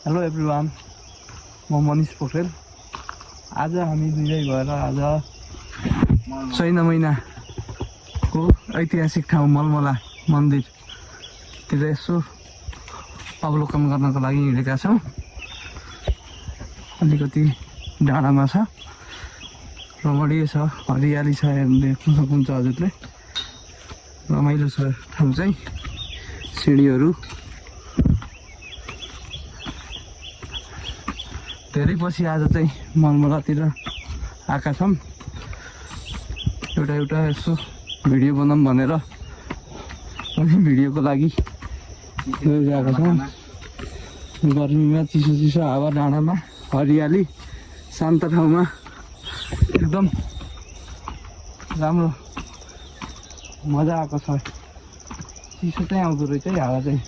Hello everyone, म मनिष पोखरेल। आज हामी दुईजै भएर आज चैना महिनाको ऐतिहासिक ठाउँ मलमला मन्दिरतिर यसो अवलोकन गर्नको लागि हिँडेका छौँ। अलिकति डाँडामा छ, रमणीय छ, हरियाली छ, हेर्नु देख्न सक्नुहुन्छ हजुरले। रमाइलो छ ठाउँ चाहिँ, सिँढीहरू धेरै पछि आज चाहिँ मलमलातिर आएका छौँ। एउटा यसो भिडियो बनाऊँ भनेर अनि भिडियोको लागि गएका छौँ। गर्मीमा चिसो चिसो हावा, डाँडामा हरियाली, शान्त ठाउँमा एकदम राम्रो मजा आएको छ। चिसो चाहिँ आउँदो रहेछ है हावा चाहिँ।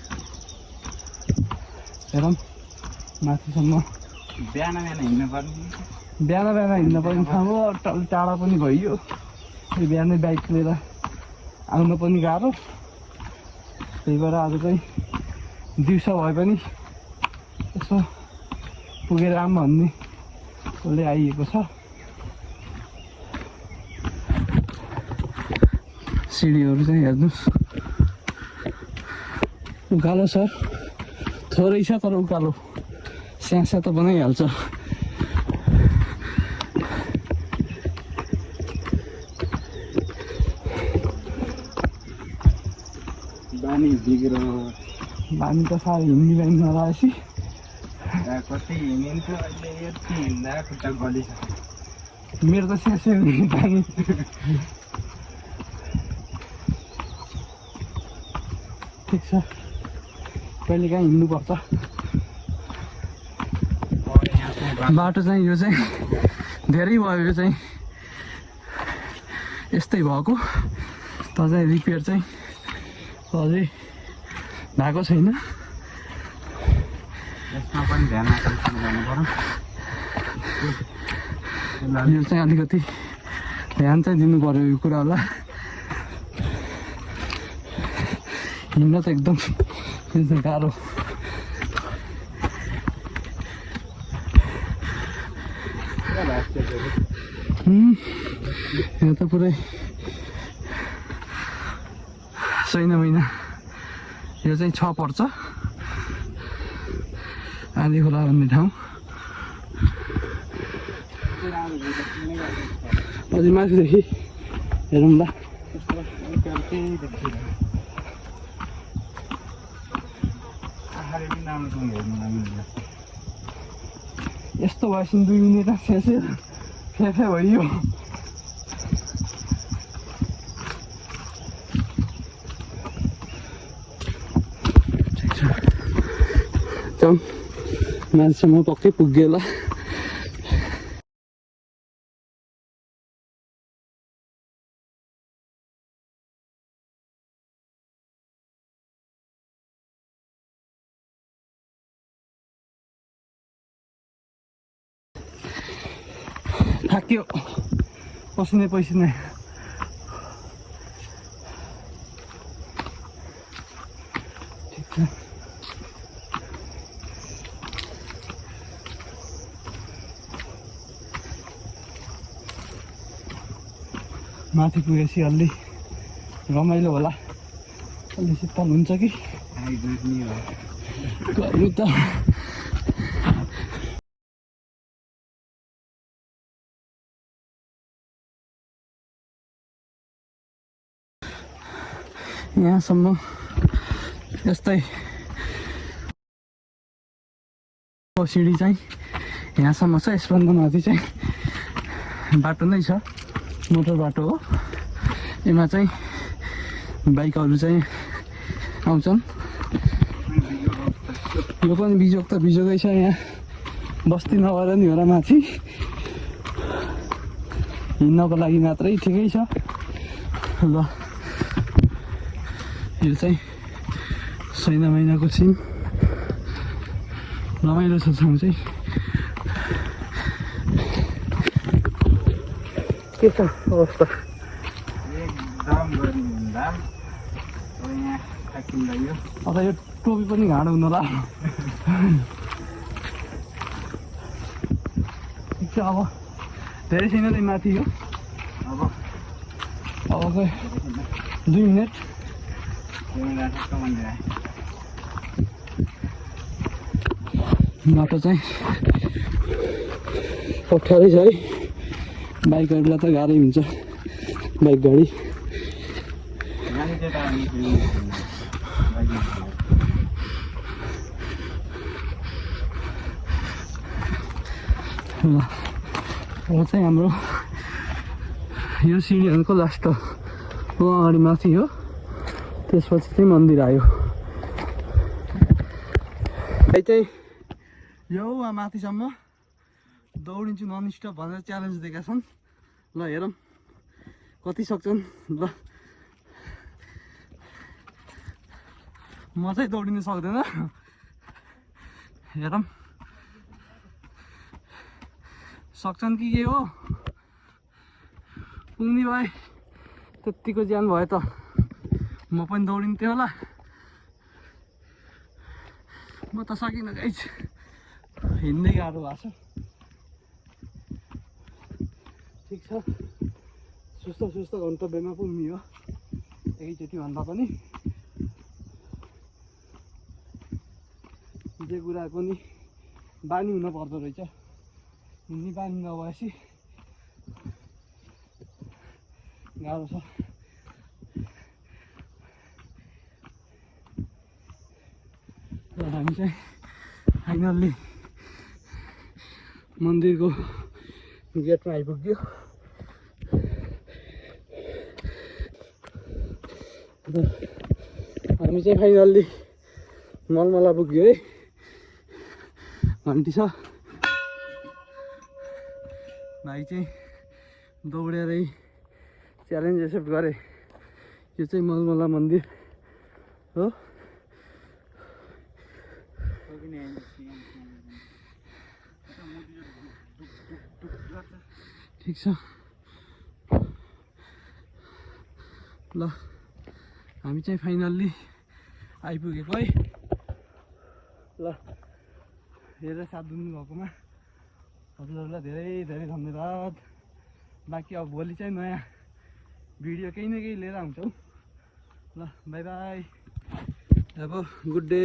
हेरौँ माथिसम्म बिहान हिँड्नु पर्ने ठाउँ हो। टाढा पनि भइयो, बिहानै बाइक लिएर आउन पनि गाह्रो। त्यही भएर आज चाहिँ दिउँसो भए पनि यसो पुगेर आऊँ भन्ने उसले आइएको छ। सिँढीहरू चाहिँ हेर्नुहोस्, उकालो छ, थोरै छ तर उकालो स्यास्या त बनाइहाल्छ। बानी त साह्रै हिँड्ने बानी नरहेपछि कति हिँडिन्छ अहिले यति हिँड्दा खुट्टा गलिसक्यो। मेरो त स्यास्या हुने बानी। ठिक छ, कहिलेकाहीँ हिँड्नुपर्छ। बाटो चाहिँ यो चाहिँ धेरै भयो, यो चाहिँ यस्तै भएको त चाहिँ रिपेयर चाहिँ अझै भएको छैन। यसमा पनि ध्यान आकर्षण गर्नु पर्यो। यो चाहिँ अलिकति ध्यान चाहिँ दिनु पर्यो यो कुरालाई। हिँड्न त एकदम गाह्रो। यहाँ त पुरै चैना महिना यो चाहिँ 6 पर्छ, आँधी खोला भन्ने ठाउँ। अझै माथिदेखि हेरौँला। यस्तो भएपछि 2 मिनट फ्याफे भइयो। मान्छेसम्म पक्कै पुग्यो होला। थाक्यो, पसिनै ठिक छ। माथि पुगेपछि अलि रमाइलो होला, अलि शीतल हुन्छ कि गर्मी त। यहाँसम्म यस्तै सिँढी चाहिँ यहाँसम्म छ। यसभन्दा माथि चाहिँ बाटो नै छ, मोटर बाटो हो। यसमा चाहिँ बाइकहरू चाहिँ आउँछन्। यो पनि बिजोग त बिजोगै छ, यहाँ बस्ती नभएर नि होला। माथि हिँड्नको लागि मात्रै ठिकै छ। ल यो चाहिँ चैना महिनाको सिन रमाइलो छ ठाउँ चाहिँ। के छ अवस्था? एकदम गर्मी हुँदा यहाँ थाकिँदैन। अब यो टोपी पनि घाँडो हुनु होला। छ अब धेरै छैन त्यही माथि हो अब खै 2 मिनट बाटो चाहिँ अप्ठ्यारै छ है बाइकहरूलाई त गाह्रै हुन्छ बाइक गाडी अब चाहिँ हाम्रो यो सिँढीहरूको लास्ट हो अगाडि माथि हो त्यसपछि चाहिँ मन्दिर आयो चाहिँ यो माथिसम्म दौडिन्छु नन स्टप भनेर च्यालेन्ज दिएका छन् ल हेरौँ कति सक्छन् ल म चाहिँ दौडिनु सक्दैन हेरौँ सक्छन् कि के हो पुग्ने भाइ त्यत्तिको ज्यान भयो त म पनि दौडिन्थेँ होला म त सकिनँ गाइस हिँड्दै गाह्रो भएको छ ठिक छ सुस्त गन्तव्यमा पुग्ने हो एकैचोटि भन्दा पनि जे कुराको नि बानी हुन पर्दो रहेछ हिँड्ने बानी नभएपछि गाह्रो छ र हामी चाहिँ फाइनल्ली मन्दिरको गेटमा आइपुग्यो र हामी चाहिँ फाइनल्ली मलमला पुग्यो है घन्टी छ भाइ चाहिँ दौडेरै च्यालेन्ज एक्सेप्ट गरे यो चाहिँ मलमला मन्दिर हो ठिक छ ल हामी चाहिँ फाइनल्ली आइपुगेको है ल हेरेर साथ दिनु भएकोमा हजुरहरूलाई धेरै धेरै धन्यवाद बाँकी अब भोलि चाहिँ नयाँ भिडियो केही न केही लिएर आउँछौँ ल बाई बाई अब गुड डे